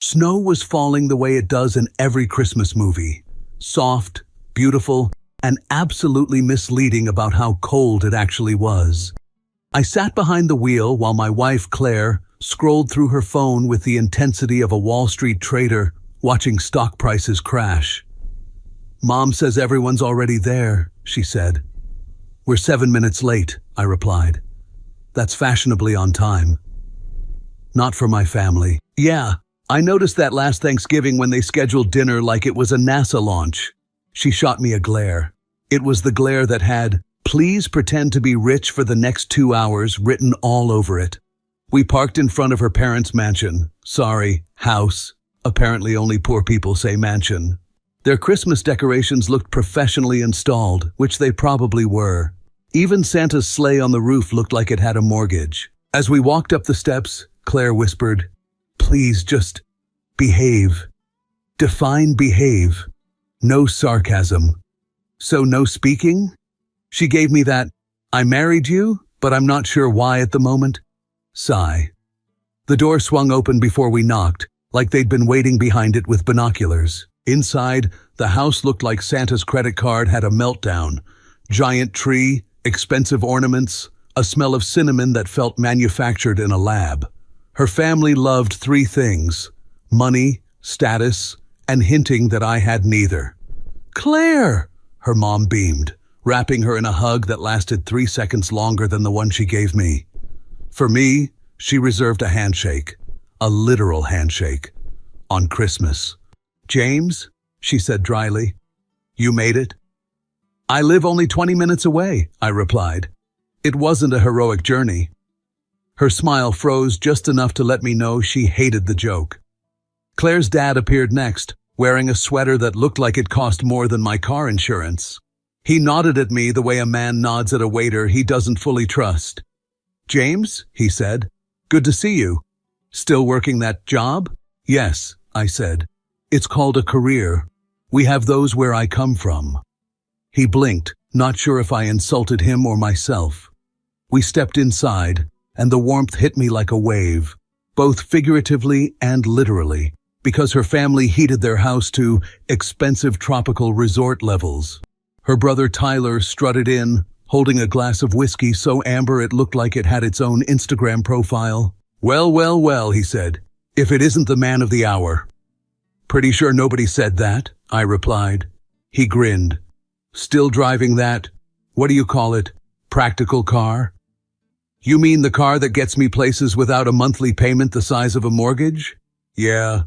Snow was falling the way it does in every Christmas movie. Soft, beautiful, and absolutely misleading about how cold it actually was. I sat behind the wheel while my wife, Claire, scrolled through her phone with the intensity of a Wall Street trader watching stock prices crash. "Mom says everyone's already there," she said. "We're 7 minutes late," I replied. "That's fashionably on time." "Not for my family." "Yeah, I noticed that last Thanksgiving when they scheduled dinner like it was a NASA launch." She shot me a glare. It was the glare that had, "Please pretend to be rich for the next 2 hours," written all over it. We parked in front of her parents' mansion. Sorry, house. Apparently only poor people say mansion. Their Christmas decorations looked professionally installed, which they probably were. Even Santa's sleigh on the roof looked like it had a mortgage. As we walked up the steps, Claire whispered, "Please just behave. Define behave. No sarcasm. So no speaking?" She gave me that, "I married you, but I'm not sure why at the moment" sigh. The door swung open before we knocked, like they'd been waiting behind it with binoculars. Inside, the house looked like Santa's credit card had a meltdown. Giant tree, expensive ornaments, a smell of cinnamon that felt manufactured in a lab. Her family loved 3 things: money, status, and hinting that I had neither. "Claire!" her mom beamed, wrapping her in a hug that lasted 3 seconds longer than the one she gave me. For me, she reserved a handshake, a literal handshake, on Christmas. "James," she said dryly, "you made it?" "I live only 20 minutes away," I replied. It wasn't a heroic journey. Her smile froze just enough to let me know she hated the joke. Claire's dad appeared next, wearing a sweater that looked like it cost more than my car insurance. He nodded at me the way a man nods at a waiter he doesn't fully trust. "James," he said, "good to see you. Still working that job?" "Yes," I said. "It's called a career. We have those where I come from." He blinked, not sure if I insulted him or myself. We stepped inside, and the warmth hit me like a wave, both figuratively and literally, because her family heated their house to expensive tropical resort levels. Her brother Tyler strutted in, holding a glass of whiskey so amber it looked like it had its own Instagram profile. "Well, well, well," he said, "if it isn't the man of the hour." "Pretty sure nobody said that," I replied. He grinned. "Still driving that, what do you call it, practical car?" "You mean the car that gets me places without a monthly payment the size of a mortgage?" "Yeah."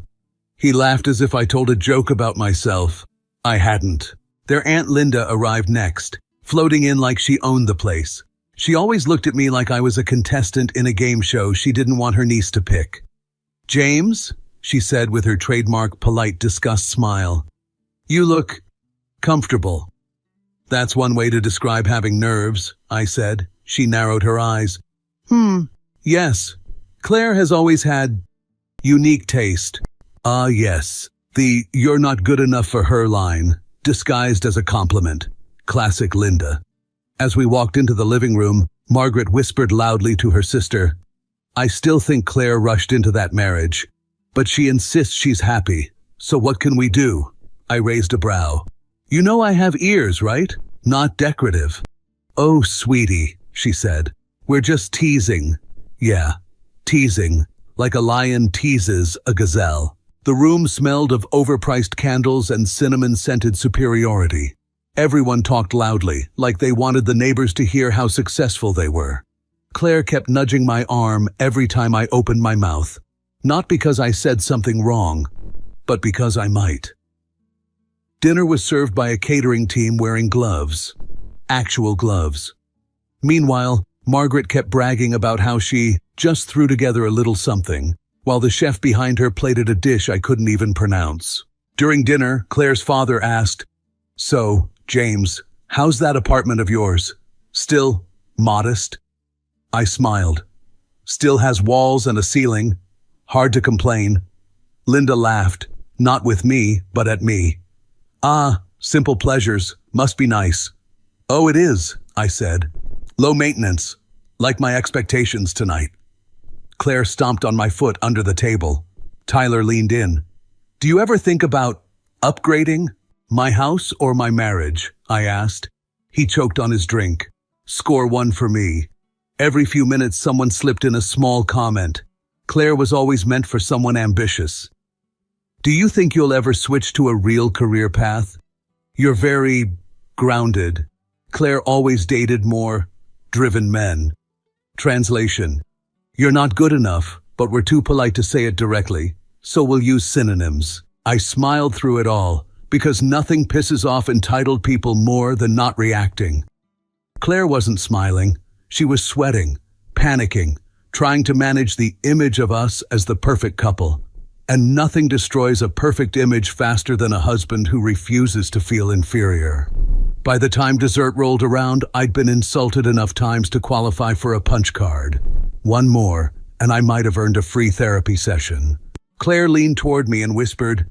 He laughed as if I told a joke about myself. I hadn't. Their Aunt Linda arrived next, floating in like she owned the place. She always looked at me like I was a contestant in a game show she didn't want her niece to pick. "James," she said with her trademark polite disgust smile, "you look comfortable." "That's one way to describe having nerves," I said. She narrowed her eyes. Yes. Claire has always had unique taste." "Ah, yes. The 'you're not good enough for her' line, disguised as a compliment. Classic Linda." As we walked into the living room, Margaret whispered loudly to her sister, "I still think Claire rushed into that marriage, but she insists she's happy. So what can we do?" I raised a brow. "You know I have ears, right? Not decorative." "Oh, sweetie," she said. "We're just teasing." "Yeah, teasing, like a lion teases a gazelle." The room smelled of overpriced candles and cinnamon-scented superiority. Everyone talked loudly, like they wanted the neighbors to hear how successful they were. Claire kept nudging my arm every time I opened my mouth, not because I said something wrong, but because I might. Dinner was served by a catering team wearing gloves. Actual gloves. Meanwhile, Margaret kept bragging about how she just threw together a little something, while the chef behind her plated a dish I couldn't even pronounce. During dinner, Claire's father asked, "So, James, how's that apartment of yours? Still modest?" I smiled. "Still has walls and a ceiling. Hard to complain." Linda laughed, not with me, but at me. "Ah, simple pleasures. Must be nice." "Oh, it is," I said. "Low maintenance, like my expectations tonight." Claire stomped on my foot under the table. Tyler leaned in. Do you ever think about upgrading? My house or my marriage? I asked. He choked on his drink. Score one for me. Every few minutes someone slipped in a small comment. Claire was always meant for someone ambitious. Do you think you'll ever switch to a real career path? You're very grounded. Claire always dated more driven men. Translation. You're not good enough, but we're too polite to say it directly, so we'll use synonyms. I smiled through it all, because nothing pisses off entitled people more than not reacting. Claire wasn't smiling. She was sweating, panicking, trying to manage the image of us as the perfect couple. And nothing destroys a perfect image faster than a husband who refuses to feel inferior. By the time dessert rolled around, I'd been insulted enough times to qualify for a punch card. One more, and I might have earned a free therapy session. Claire leaned toward me and whispered,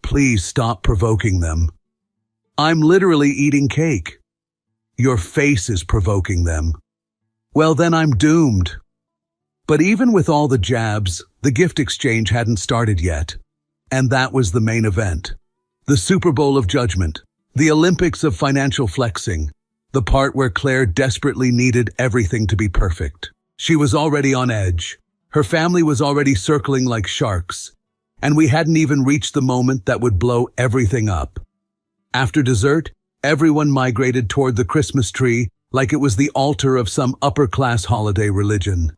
"Please stop provoking them." I'm literally eating cake. Your face is provoking them. Well, then I'm doomed. But even with all the jabs, the gift exchange hadn't started yet. And that was the main event. The Super Bowl of judgment. The Olympics of financial flexing. The part where Claire desperately needed everything to be perfect. She was already on edge. Her family was already circling like sharks. And we hadn't even reached the moment that would blow everything up. After dessert, everyone migrated toward the Christmas tree like it was the altar of some upper-class holiday religion.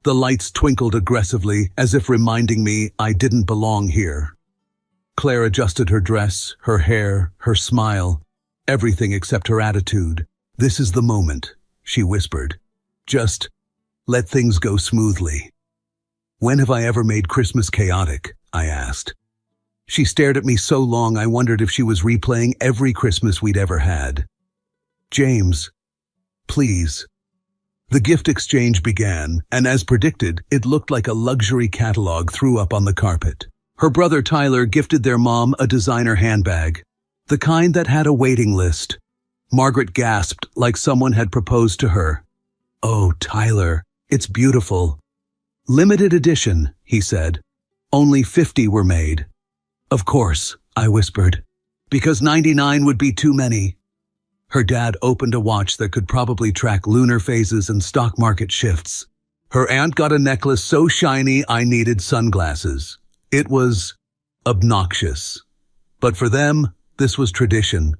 The lights twinkled aggressively, as if reminding me I didn't belong here. Claire adjusted her dress, her hair, her smile, everything except her attitude. This is the moment, she whispered. Just let things go smoothly. When have I ever made Christmas chaotic? I asked. She stared at me so long I wondered if she was replaying every Christmas we'd ever had. James, please. The gift exchange began, and as predicted, it looked like a luxury catalog threw up on the carpet. Her brother Tyler gifted their mom a designer handbag, the kind that had a waiting list. Margaret gasped like someone had proposed to her. Oh, Tyler, it's beautiful. Limited edition, he said. Only 50 were made. Of course, I whispered, because 99 would be too many. Her dad opened a watch that could probably track lunar phases and stock market shifts. Her aunt got a necklace so shiny I needed sunglasses. It was obnoxious. But for them, this was tradition.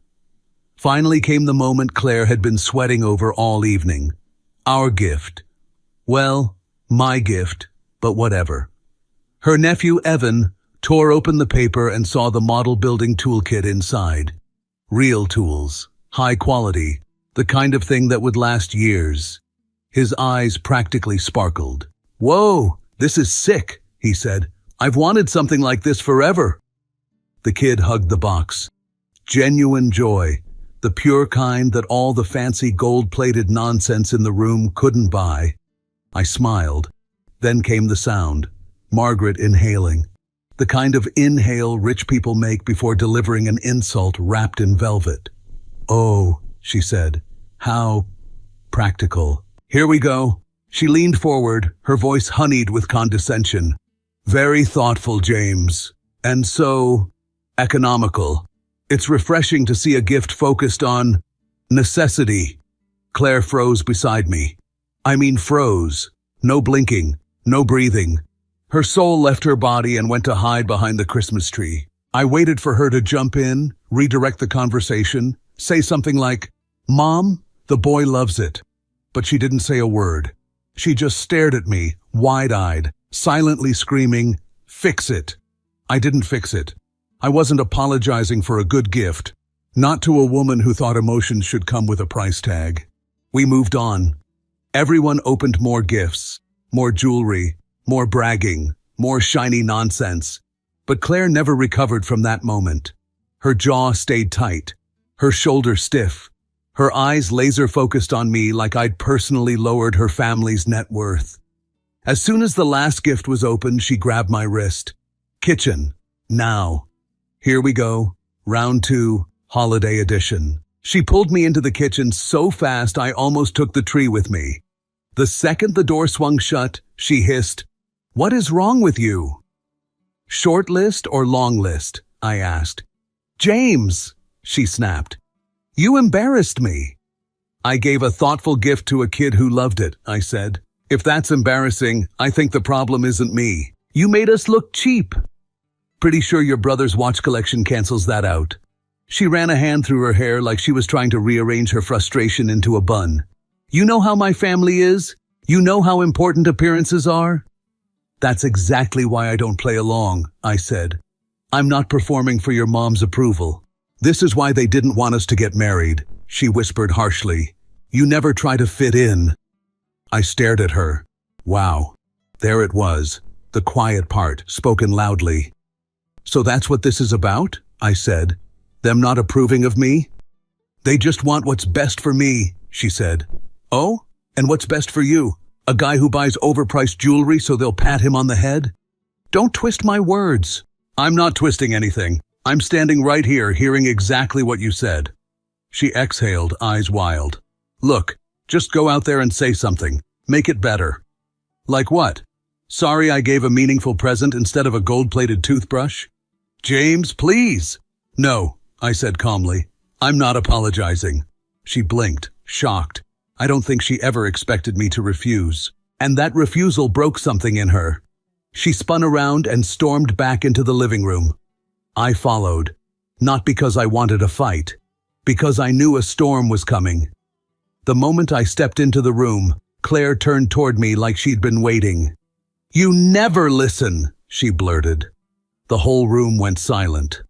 Finally came the moment Claire had been sweating over all evening. Our gift. Well, my gift, but whatever. Her nephew, Evan, tore open the paper and saw the model building toolkit inside. Real tools. High quality, the kind of thing that would last years. His eyes practically sparkled. Whoa, this is sick, he said. I've wanted something like this forever. The kid hugged the box. Genuine joy, the pure kind that all the fancy gold-plated nonsense in the room couldn't buy. I smiled. Then came the sound, Margaret inhaling. The kind of inhale rich people make before delivering an insult wrapped in velvet. Oh, she said, how practical. Here we go. She leaned forward, her voice honeyed with condescension. Very thoughtful, James. And so economical. It's refreshing to see a gift focused on necessity. Claire froze beside me. I mean froze. No blinking, no breathing. Her soul left her body and went to hide behind the Christmas tree. I waited for her to jump in, redirect the conversation, say something like, Mom, the boy loves it. But she didn't say a word. She just stared at me, wide-eyed, silently screaming, Fix it. I didn't fix it. I wasn't apologizing for a good gift, not to a woman who thought emotions should come with a price tag. We moved on. Everyone opened more gifts, more jewelry, more bragging, more shiny nonsense. But Claire never recovered from that moment. Her jaw stayed tight, her shoulder stiff, her eyes laser-focused on me like I'd personally lowered her family's net worth. As soon as the last gift was opened, she grabbed my wrist. Kitchen. Now. Here we go. Round 2, holiday edition. She pulled me into the kitchen so fast I almost took the tree with me. The second the door swung shut, she hissed, What is wrong with you? Short list or long list? I asked. James, she snapped. You embarrassed me. I gave a thoughtful gift to a kid who loved it, I said. If that's embarrassing, I think the problem isn't me. You made us look cheap. Pretty sure your brother's watch collection cancels that out. She ran a hand through her hair like she was trying to rearrange her frustration into a bun. You know how my family is? You know how important appearances are? That's exactly why I don't play along, I said. I'm not performing for your mom's approval. This is why they didn't want us to get married, she whispered harshly. You never try to fit in. I stared at her. Wow. There it was, the quiet part, spoken loudly. So that's what this is about? I said. Them not approving of me? They just want what's best for me, she said. Oh? And what's best for you? A guy who buys overpriced jewelry so they'll pat him on the head? Don't twist my words. I'm not twisting anything. I'm standing right here, hearing exactly what you said. She exhaled, eyes wild. Look, just go out there and say something. Make it better. Like what? Sorry I gave a meaningful present instead of a gold-plated toothbrush? James, please. No, I said calmly. I'm not apologizing. She blinked, shocked. I don't think she ever expected me to refuse. And that refusal broke something in her. She spun around and stormed back into the living room. I followed, not because I wanted a fight, because I knew a storm was coming. The moment I stepped into the room, Claire turned toward me like she'd been waiting. You never listen, she blurted. The whole room went silent.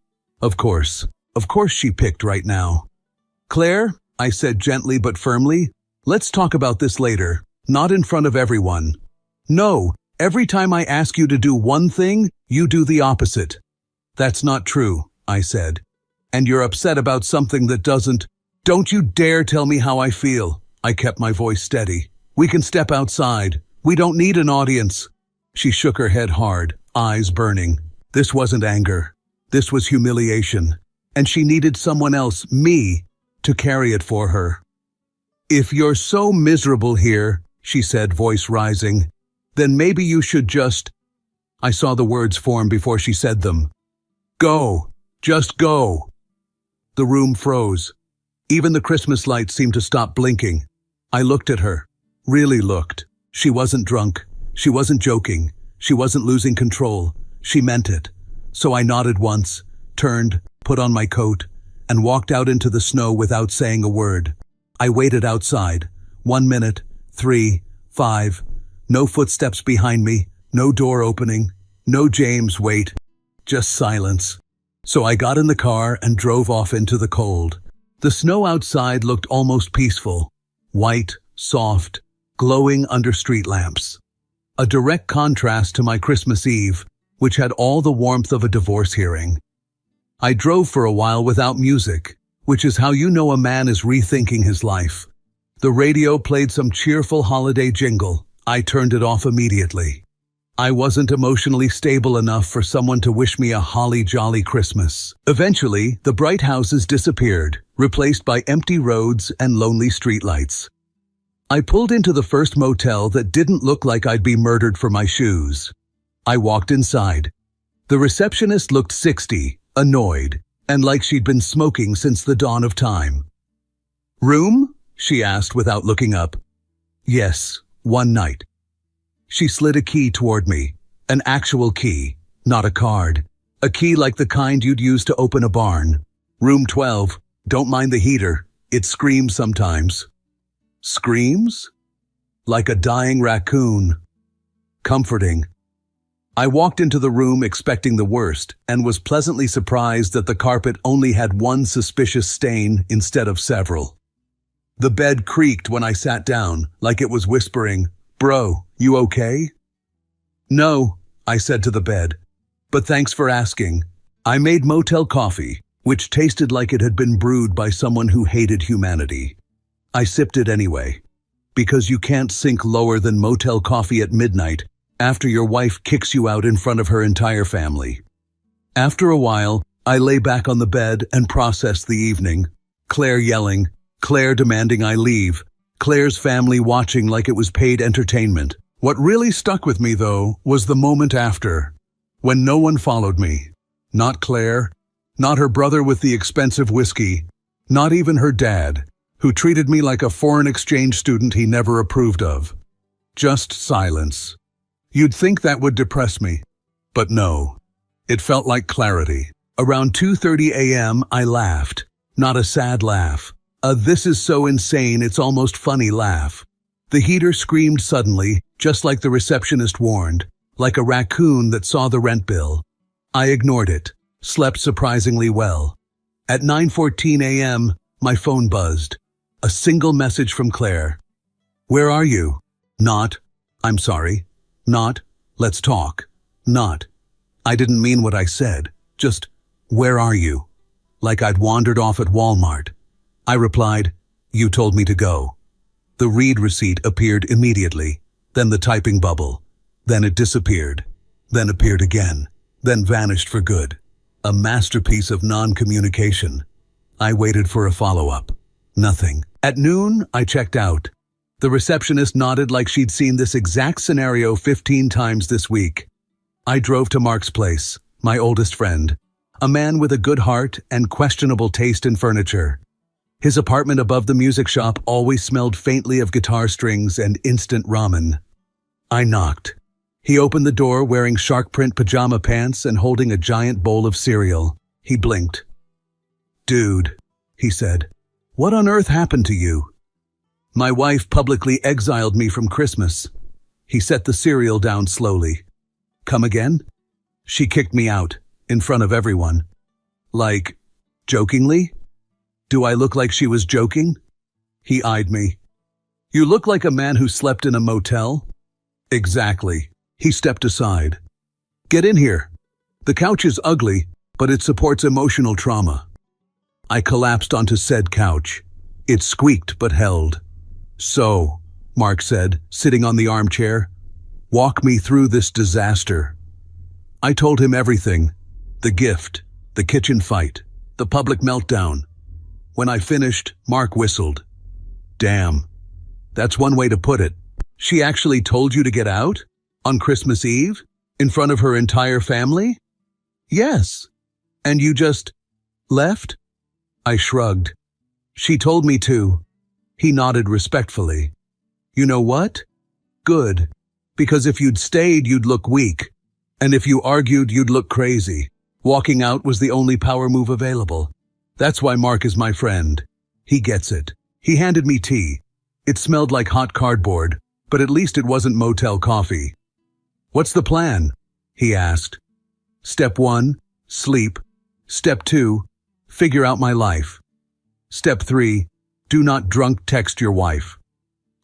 Of course she picked right now. Claire, I said gently but firmly, let's talk about this later, not in front of everyone. No, every time I ask you to do one thing, you do the opposite. That's not true, I said. And you're upset about something that doesn't. Don't you dare tell me how I feel. I kept my voice steady. We can step outside. We don't need an audience. She shook her head hard, eyes burning. This wasn't anger. This was humiliation. And she needed someone else, me, to carry it for her. If you're so miserable here, she said, voice rising, then maybe you should just... I saw the words form before she said them. Go. Just go. The room froze. Even the Christmas lights seemed to stop blinking. I looked at her. Really looked. She wasn't drunk. She wasn't joking. She wasn't losing control. She meant it. So I nodded once, turned, put on my coat, and walked out into the snow without saying a word. I waited outside. 1 minute, 3, 5. No footsteps behind me, no door opening, no James, wait. Just silence. So I got in the car and drove off into the cold. The snow outside looked almost peaceful. White, soft, glowing under street lamps. A direct contrast to my Christmas Eve, which had all the warmth of a divorce hearing. I drove for a while without music, which is how you know a man is rethinking his life. The radio played some cheerful holiday jingle. I turned it off immediately. I wasn't emotionally stable enough for someone to wish me a holly jolly Christmas. Eventually, the bright houses disappeared, replaced by empty roads and lonely streetlights. I pulled into the first motel that didn't look like I'd be murdered for my shoes. I walked inside. The receptionist looked 60, annoyed, and like she'd been smoking since the dawn of time. Room? She asked without looking up. Yes, one night. She slid a key toward me, an actual key, not a card. A key like the kind you'd use to open a barn. Room 12, don't mind the heater, it screams sometimes. Screams? Like a dying raccoon. Comforting. I walked into the room expecting the worst and was pleasantly surprised that the carpet only had one suspicious stain instead of several. The bed creaked when I sat down, like it was whispering, "Bro, you okay?" "No," I said to the bed, "but thanks for asking." I made motel coffee, which tasted like it had been brewed by someone who hated humanity. I sipped it anyway, because you can't sink lower than motel coffee at midnight after your wife kicks you out in front of her entire family. After a while, I lay back on the bed and processed the evening. Claire yelling, Claire demanding I leave, Claire's family watching like it was paid entertainment. What really stuck with me, though, was the moment after. When no one followed me. Not Claire, not her brother with the expensive whiskey, not even her dad, who treated me like a foreign exchange student he never approved of. Just silence. You'd think that would depress me, but no. It felt like clarity. Around 2:30 a.m. I laughed. Not a sad laugh. A "this is so insane it's almost funny" laugh. The heater screamed suddenly, just like the receptionist warned, like a raccoon that saw the rent bill. I ignored it, slept surprisingly well. At 9:14 a.m., my phone buzzed. A single message from Claire. "Where are you?" Not, "I'm sorry." Not, "Let's talk." Not, "I didn't mean what I said." Just, "Where are you?" Like I'd wandered off at Walmart. I replied, "You told me to go." The read receipt appeared immediately, then the typing bubble. Then it disappeared, then appeared again, then vanished for good. A masterpiece of non-communication. I waited for a follow-up. Nothing. At noon, I checked out. The receptionist nodded like she'd seen this exact scenario 15 times this week. I drove to Mark's place, my oldest friend, a man with a good heart and questionable taste in furniture. His apartment above the music shop always smelled faintly of guitar strings and instant ramen. I knocked. He opened the door wearing shark print pajama pants and holding a giant bowl of cereal. He blinked. "Dude," he said, "what on earth happened to you?" "My wife publicly exiled me from Christmas." He set the cereal down slowly. "Come again?" "She kicked me out, in front of everyone." "Like, jokingly? Do I look like she was joking?" He eyed me. "You look like a man who slept in a motel." "Exactly." He stepped aside. "Get in here. The couch is ugly, but it supports emotional trauma." I collapsed onto said couch. It squeaked but held. "So," Mark said, sitting on the armchair, "walk me through this disaster." I told him everything. The gift, the kitchen fight, the public meltdown. When I finished, Mark whistled. "Damn. That's one way to put it. She actually told you to get out? On Christmas Eve? In front of her entire family?" "Yes." "And you just left?" I shrugged. "She told me to." He nodded respectfully. "You know what? Good. Because if you'd stayed, you'd look weak. And if you argued, you'd look crazy. Walking out was the only power move available. That's why Mark is my friend. He gets it." He handed me tea. It smelled like hot cardboard, but at least it wasn't motel coffee. "What's the plan?" he asked. "Step 1, sleep. Step 2, figure out my life. Step 3, do not drunk text your wife."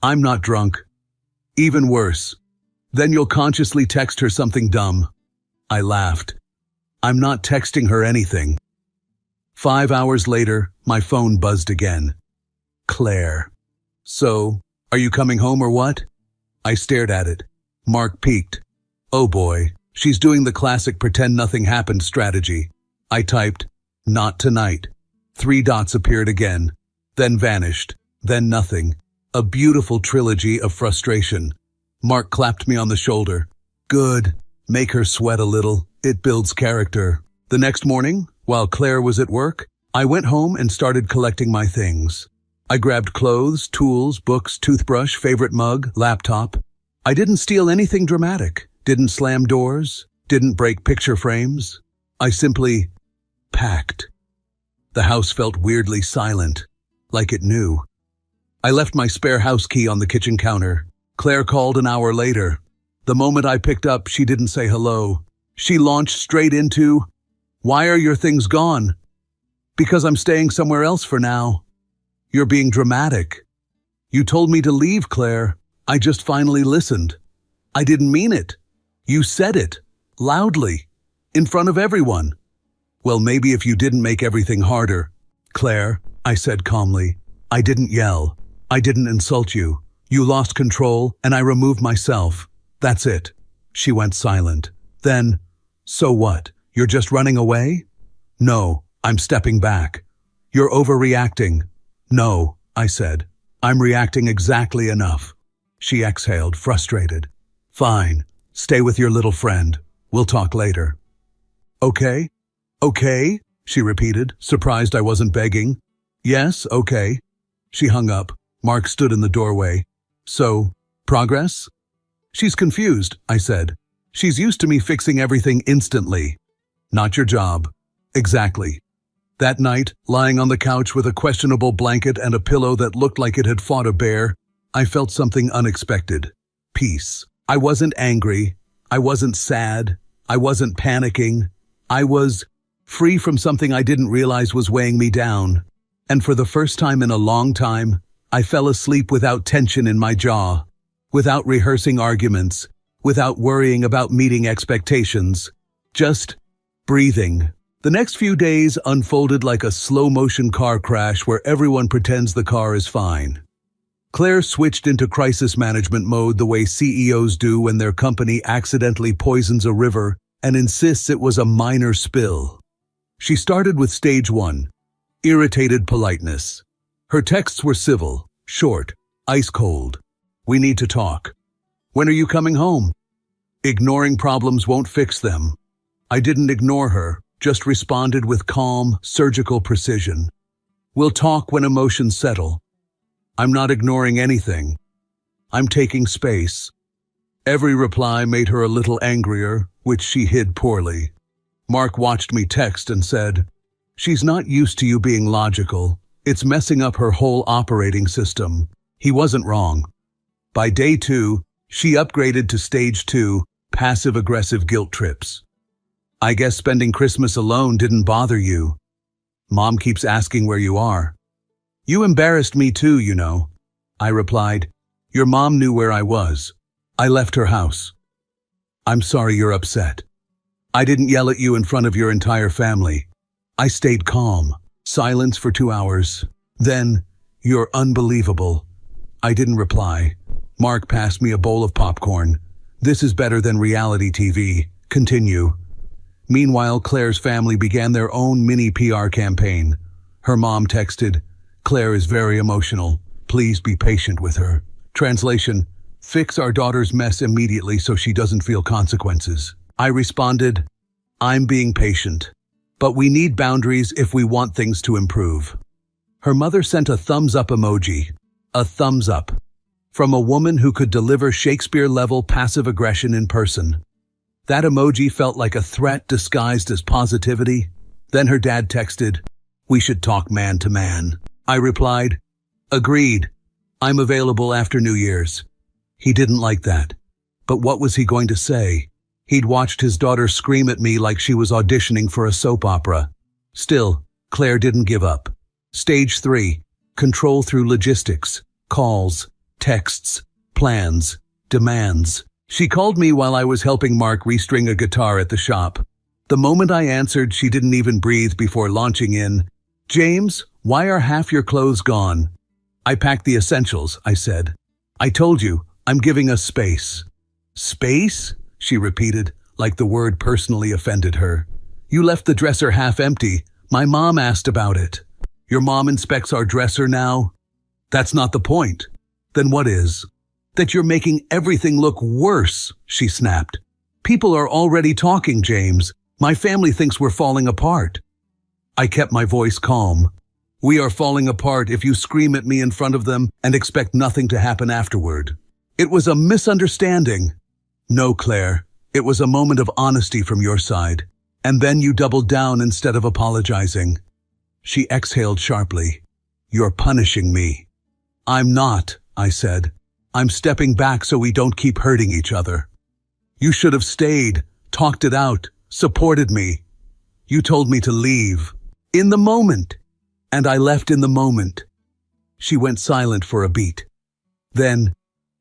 "I'm not drunk." "Even worse. Then you'll consciously text her something dumb." I laughed. "I'm not texting her anything." 5 hours later, my phone buzzed again. Claire. "So, are you coming home or what?" I stared at it. Mark peeked. "Oh boy, she's doing the classic pretend nothing happened strategy." I typed, "Not tonight." 3 dots appeared again, then vanished, then nothing. A beautiful trilogy of frustration. Mark clapped me on the shoulder. "Good. Make her sweat a little. It builds character." The next morning, while Claire was at work, I went home and started collecting my things. I grabbed clothes, tools, books, toothbrush, favorite mug, laptop. I didn't steal anything dramatic, didn't slam doors, didn't break picture frames. I simply packed. The house felt weirdly silent, like it knew. I left my spare house key on the kitchen counter. Claire called an hour later. The moment I picked up, she didn't say hello. She launched straight into, "Why are your things gone?" "Because I'm staying somewhere else for now." "You're being dramatic." "You told me to leave, Claire. I just finally listened." "I didn't mean it." "You said it. Loudly. In front of everyone." "Well, maybe if you didn't make everything harder." "Claire," I said calmly, "I didn't yell. I didn't insult you. You lost control, and I removed myself. That's it." She went silent. Then, "So what? You're just running away?" "No, I'm stepping back." "You're overreacting." "No," I said. "I'm reacting exactly enough." She exhaled, frustrated. "Fine. Stay with your little friend. We'll talk later. Okay? Okay? She repeated, surprised I wasn't begging. Yes, okay. She hung up. Mark stood in the doorway. So, progress? She's confused, I said. She's used to me fixing everything instantly. Not your job. Exactly. That night, lying on the couch with a questionable blanket and a pillow that looked like it had fought a bear, I felt something unexpected. Peace. I wasn't angry. I wasn't sad. I wasn't panicking. I was free from something I didn't realize was weighing me down. And for the first time in a long time, I fell asleep without tension in my jaw, without rehearsing arguments, without worrying about meeting expectations. Just breathing. The next few days unfolded like a slow-motion car crash where everyone pretends the car is fine. Claire switched into crisis management mode the way CEOs do when their company accidentally poisons a river and insists it was a minor spill. She started with stage 1, irritated politeness. Her texts were civil, short, ice-cold. We need to talk. When are you coming home? Ignoring problems won't fix them. I didn't ignore her, just responded with calm, surgical precision. We'll talk when emotions settle. I'm not ignoring anything. I'm taking space. Every reply made her a little angrier, which she hid poorly. Mark watched me text and said, "She's not used to you being logical. It's messing up her whole operating system." He wasn't wrong. By day 2, she upgraded to stage 2, passive-aggressive guilt trips. I guess spending Christmas alone didn't bother you. Mom keeps asking where you are. You embarrassed me too, you know. I replied, your mom knew where I was. I left her house. I'm sorry you're upset. I didn't yell at you in front of your entire family. I stayed calm. Silence for 2 hours. Then, you're unbelievable. I didn't reply. Mark passed me a bowl of popcorn. This is better than reality TV. Continue. Meanwhile, Claire's family began their own mini PR campaign. Her mom texted, Claire is very emotional. Please be patient with her. Translation, fix our daughter's mess immediately so she doesn't feel consequences. I responded, I'm being patient, but we need boundaries if we want things to improve. Her mother sent a thumbs up emoji, a thumbs up, from a woman who could deliver Shakespeare-level passive aggression in person. That emoji felt like a threat disguised as positivity. Then her dad texted, we should talk man to man. I replied, agreed. I'm available after New Year's. He didn't like that. But what was he going to say? He'd watched his daughter scream at me like she was auditioning for a soap opera. Still, Claire didn't give up. Stage 3, control through logistics, calls, texts, plans, demands. She called me while I was helping Mark restring a guitar at the shop. The moment I answered, she didn't even breathe before launching in, James, why are half your clothes gone? I packed the essentials, I said. I told you, I'm giving us space. Space? She repeated, like the word personally offended her. You left the dresser half empty. My mom asked about it. Your mom inspects our dresser now? That's not the point. Then what is? That you're making everything look worse, she snapped. People are already talking, James. My family thinks we're falling apart. I kept my voice calm. We are falling apart if you scream at me in front of them and expect nothing to happen afterward. It was a misunderstanding. No, Claire, it was a moment of honesty from your side. And then you doubled down instead of apologizing. She exhaled sharply. You're punishing me. I'm not, I said. I'm stepping back so we don't keep hurting each other. You should have stayed, talked it out, supported me. You told me to leave. In the moment. And I left in the moment. She went silent for a beat. Then,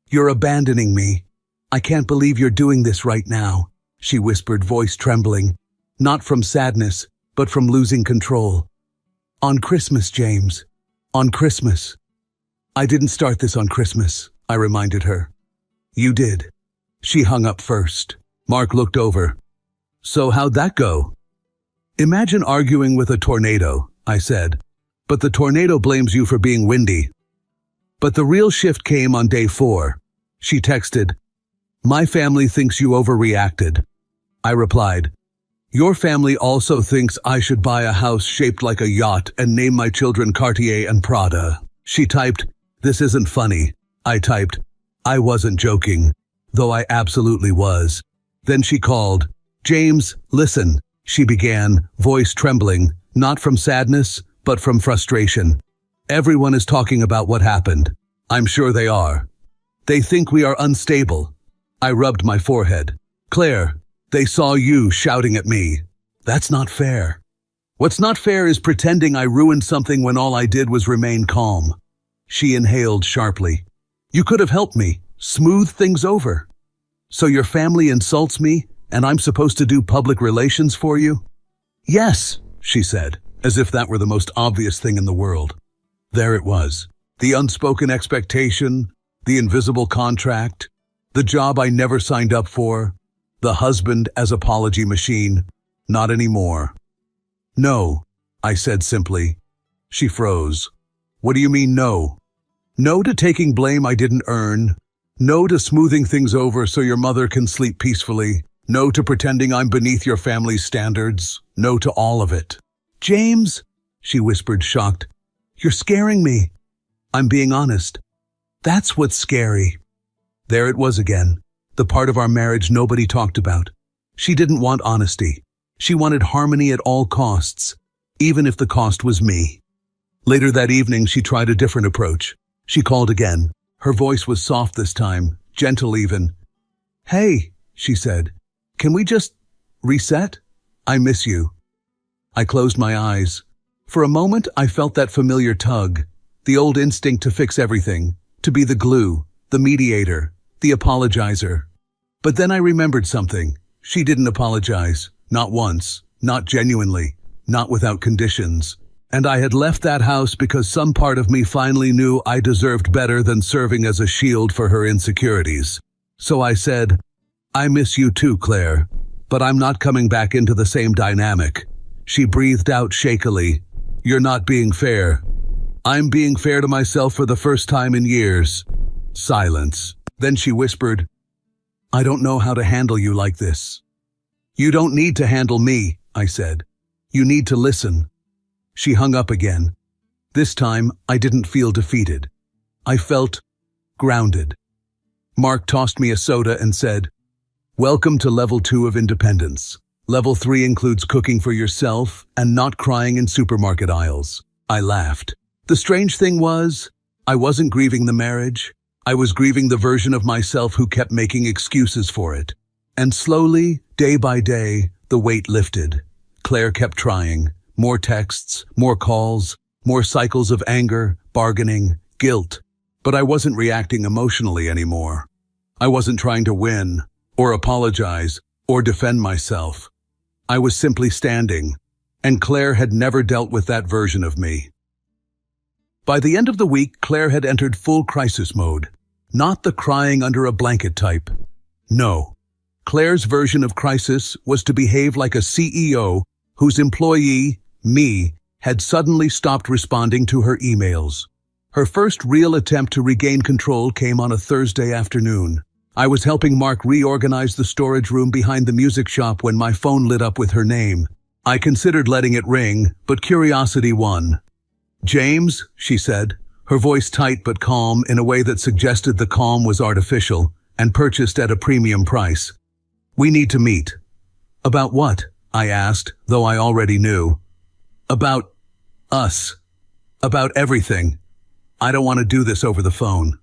you're abandoning me. I can't believe you're doing this right now, she whispered, voice trembling. Not from sadness, but from losing control. On Christmas, James. On Christmas. I didn't start this on Christmas, I reminded her. You did. She hung up first. Mark looked over. So how'd that go? Imagine arguing with a tornado, I said. But the tornado blames you for being windy. But the real shift came on day 4. She texted, my family thinks you overreacted. I replied. Your family also thinks I should buy a house shaped like a yacht and name my children Cartier and Prada. She typed, this isn't funny. I typed, I wasn't joking, though I absolutely was. Then she called. James, listen, she began, voice trembling, not from sadness, but from frustration. Everyone is talking about what happened. I'm sure they are. They think we are unstable. I rubbed my forehead. Claire, they saw you shouting at me. That's not fair. What's not fair is pretending I ruined something when all I did was remain calm. She inhaled sharply. You could have helped me, smooth things over. So your family insults me, and I'm supposed to do public relations for you? Yes, she said, as if that were the most obvious thing in the world. There it was. The unspoken expectation, the invisible contract, the job I never signed up for, the husband as apology machine. Not anymore. No, I said simply. She froze. What do you mean no? No to taking blame I didn't earn. No to smoothing things over so your mother can sleep peacefully. No to pretending I'm beneath your family's standards. No to all of it. James, she whispered, shocked. You're scaring me. I'm being honest. That's what's scary. There it was again, the part of our marriage nobody talked about. She didn't want honesty. She wanted harmony at all costs, even if the cost was me. Later that evening, she tried a different approach. She called again. Her voice was soft this time, gentle even. Hey, she said, can we just reset? I miss you. I closed my eyes. For a moment, I felt that familiar tug, the old instinct to fix everything, to be the glue, the mediator, the apologizer. But then I remembered something. She didn't apologize, not once, not genuinely, not without conditions. And I had left that house because some part of me finally knew I deserved better than serving as a shield for her insecurities. So I said, I miss you too, Claire, but I'm not coming back into the same dynamic. She breathed out shakily. You're not being fair. I'm being fair to myself for the first time in years. Silence. Then she whispered, I don't know how to handle you like this. You don't need to handle me, I said. You need to listen. She hung up again. This time, I didn't feel defeated. I felt grounded. Mark tossed me a soda and said, Welcome to level 2 of independence. Level 3 includes cooking for yourself and not crying in supermarket aisles. I laughed. The strange thing was, I wasn't grieving the marriage. I was grieving the version of myself who kept making excuses for it. And slowly, day by day, the weight lifted. Claire kept trying. More texts, more calls, more cycles of anger, bargaining, guilt. But I wasn't reacting emotionally anymore. I wasn't trying to win, or apologize, or defend myself. I was simply standing, and Claire had never dealt with that version of me. By the end of the week, Claire had entered full crisis mode. Not the crying under a blanket type. No. Claire's version of crisis was to behave like a CEO whose employee, me, had suddenly stopped responding to her emails. Her first real attempt to regain control came on a Thursday afternoon. I was helping Mark reorganize the storage room behind the music shop when my phone lit up with her name. I considered letting it ring, but curiosity won. James, she said, her voice tight but calm in a way that suggested the calm was artificial and purchased at a premium price. We need to meet. About what? I asked, though I already knew. About us. About everything. I don't want to do this over the phone.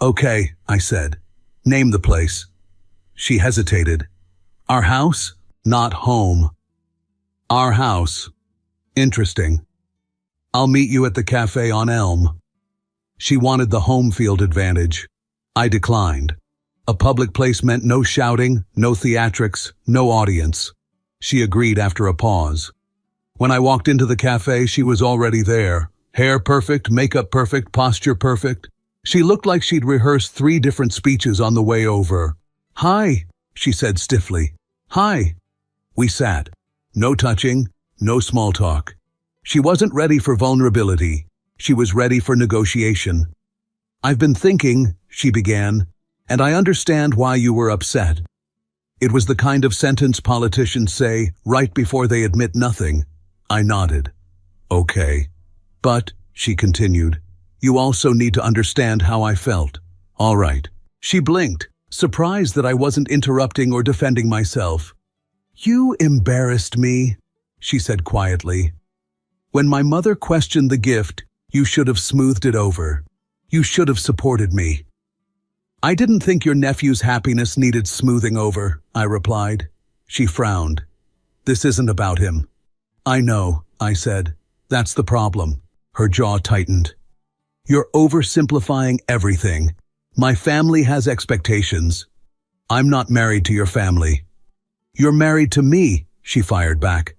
Okay, I said. Name the place. She hesitated. Our house? Not home. Our house. Interesting. I'll meet you at the cafe on Elm. She wanted the home field advantage. I declined. A public place meant no shouting, no theatrics, no audience. She agreed after a pause. When I walked into the cafe, she was already there. Hair perfect, makeup perfect, posture perfect. She looked like she'd rehearsed 3 different speeches on the way over. Hi, she said stiffly. Hi. We sat. No touching, no small talk. She wasn't ready for vulnerability. She was ready for negotiation. I've been thinking, she began, and I understand why you were upset. It was the kind of sentence politicians say right before they admit nothing. I nodded. Okay. But, she continued, you also need to understand how I felt. All right. She blinked, surprised that I wasn't interrupting or defending myself. You embarrassed me, she said quietly. When my mother questioned the gift, you should have smoothed it over. You should have supported me. I didn't think your nephew's happiness needed smoothing over, I replied. She frowned. This isn't about him. I know, I said. That's the problem. Her jaw tightened. You're oversimplifying everything. My family has expectations. I'm not married to your family. You're married to me, she fired back.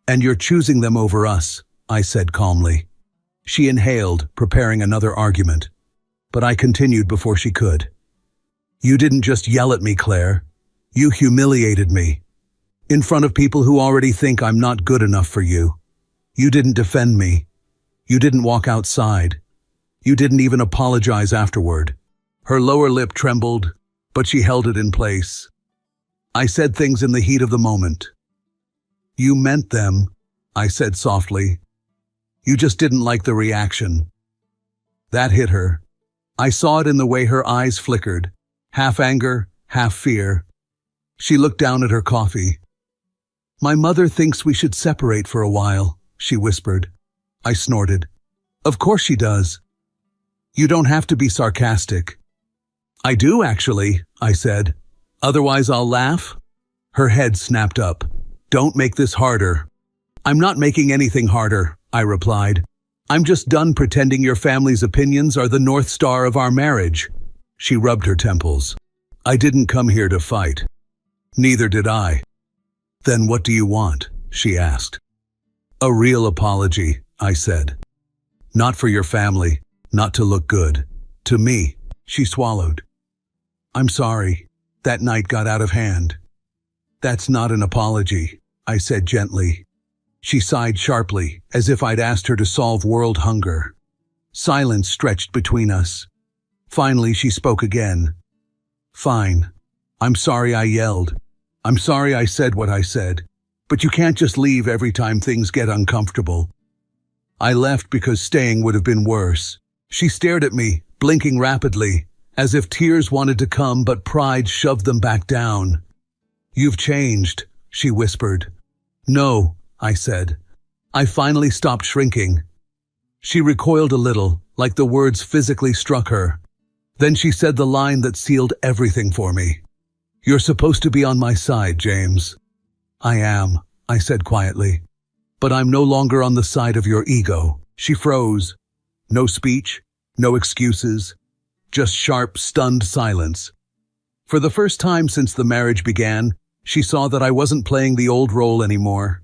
And you're choosing them over us, I said calmly. She inhaled, preparing another argument. But I continued before she could. You didn't just yell at me, Claire. You humiliated me. In front of people who already think I'm not good enough for you. You didn't defend me. You didn't walk outside. You didn't even apologize afterward. Her lower lip trembled, but she held it in place. I said things in the heat of the moment. You meant them, I said softly. You just didn't like the reaction. That hit her. I saw it in the way her eyes flickered, half anger, half fear. She looked down at her coffee. My mother thinks we should separate for a while, she whispered. I snorted. Of course she does. You don't have to be sarcastic. I do, actually, I said. Otherwise I'll laugh. Her head snapped up. Don't make this harder. I'm not making anything harder, I replied. I'm just done pretending your family's opinions are the North Star of our marriage. She rubbed her temples. I didn't come here to fight. Neither did I. Then what do you want? She asked. A real apology, I said. Not for your family, not to look good. To me, she swallowed. I'm sorry. That night got out of hand. That's not an apology, I said gently. She sighed sharply, as if I'd asked her to solve world hunger. Silence stretched between us. Finally, she spoke again. Fine. I'm sorry I yelled. I'm sorry I said what I said. But you can't just leave every time things get uncomfortable. I left because staying would have been worse. She stared at me, blinking rapidly, as if tears wanted to come but pride shoved them back down. You've changed, she whispered. No, I said. I finally stopped shrinking. She recoiled a little, like the words physically struck her. Then she said the line that sealed everything for me. You're supposed to be on my side, James. I am, I said quietly. But I'm no longer on the side of your ego. She froze. No speech, no excuses, just sharp, stunned silence. For the first time since the marriage began, she saw that I wasn't playing the old role anymore.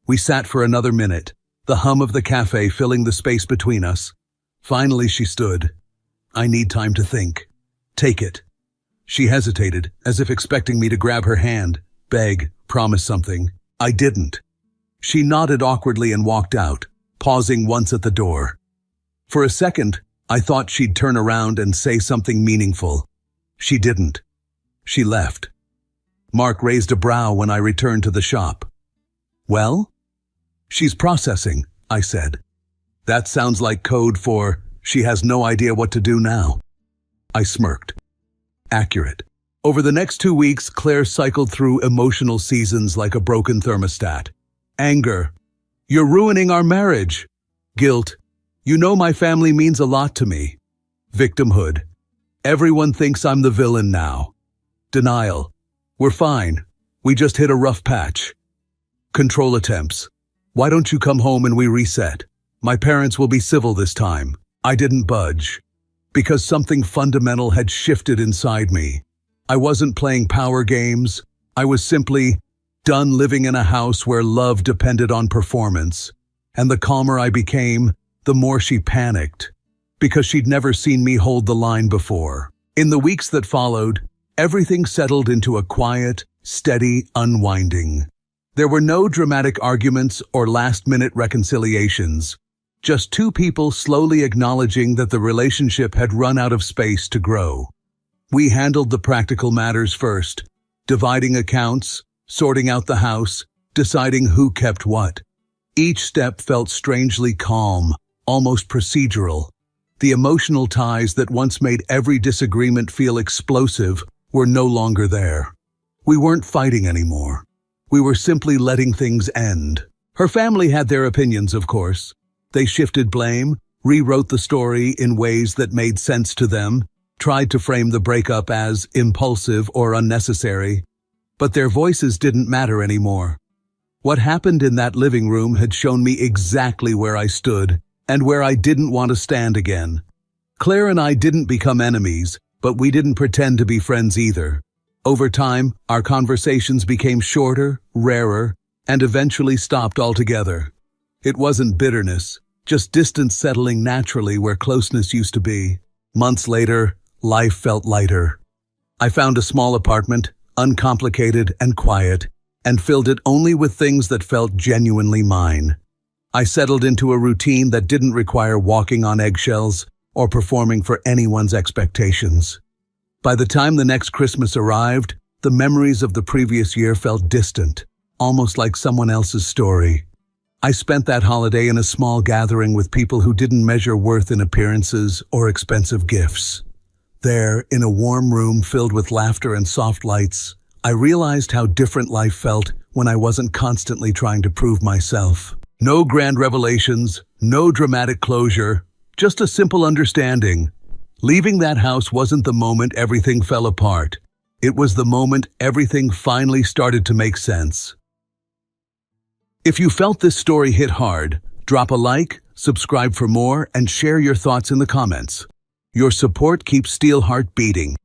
We sat for another minute, the hum of the cafe filling the space between us. Finally, she stood. I need time to think. Take it. She hesitated, as if expecting me to grab her hand, beg, promise something. I didn't. She nodded awkwardly and walked out, pausing once at the door. For a second, I thought she'd turn around and say something meaningful. She didn't. She left. Mark raised a brow when I returned to the shop. Well? She's processing, I said. That sounds like code for, she has no idea what to do now. I smirked. Accurate. Over the next 2 weeks, Claire cycled through emotional seasons like a broken thermostat. Anger. You're ruining our marriage. Guilt. You know my family means a lot to me. Victimhood. Everyone thinks I'm the villain now. Denial. We're fine. We just hit a rough patch. Control attempts. Why don't you come home and we reset? My parents will be civil this time. I didn't budge. Because something fundamental had shifted inside me. I wasn't playing power games. I was simply done living in a house where love depended on performance. And the calmer I became, the more she panicked. Because she'd never seen me hold the line before. In the weeks that followed, everything settled into a quiet, steady unwinding. There were no dramatic arguments or last-minute reconciliations. Just two people slowly acknowledging that the relationship had run out of space to grow. We handled the practical matters first. dividing accounts, sorting out the house, deciding who kept what. Each step felt strangely calm, almost procedural. The emotional ties that once made every disagreement feel explosive were no longer there. We weren't fighting anymore. We were simply letting things end. Her family had their opinions, of course. They shifted blame, rewrote the story in ways that made sense to them, tried to frame the breakup as impulsive or unnecessary. But their voices didn't matter anymore. What happened in that living room had shown me exactly where I stood and where I didn't want to stand again. Claire and I didn't become enemies, but we didn't pretend to be friends either. Over time, our conversations became shorter, rarer, and eventually stopped altogether. It wasn't bitterness, just distance settling naturally where closeness used to be. Months later, life felt lighter. I found a small apartment, uncomplicated and quiet, and filled it only with things that felt genuinely mine. I settled into a routine that didn't require walking on eggshells or performing for anyone's expectations. By the time the next Christmas arrived, the memories of the previous year felt distant, almost like someone else's story. I spent that holiday in a small gathering with people who didn't measure worth in appearances or expensive gifts. There, in a warm room filled with laughter and soft lights, I realized how different life felt when I wasn't constantly trying to prove myself. No grand revelations, no dramatic closure, just a simple understanding. Leaving that house wasn't the moment everything fell apart. It was the moment everything finally started to make sense. If you felt this story hit hard, drop a like, subscribe for more, and share your thoughts in the comments. Your support keeps Steelheart beating.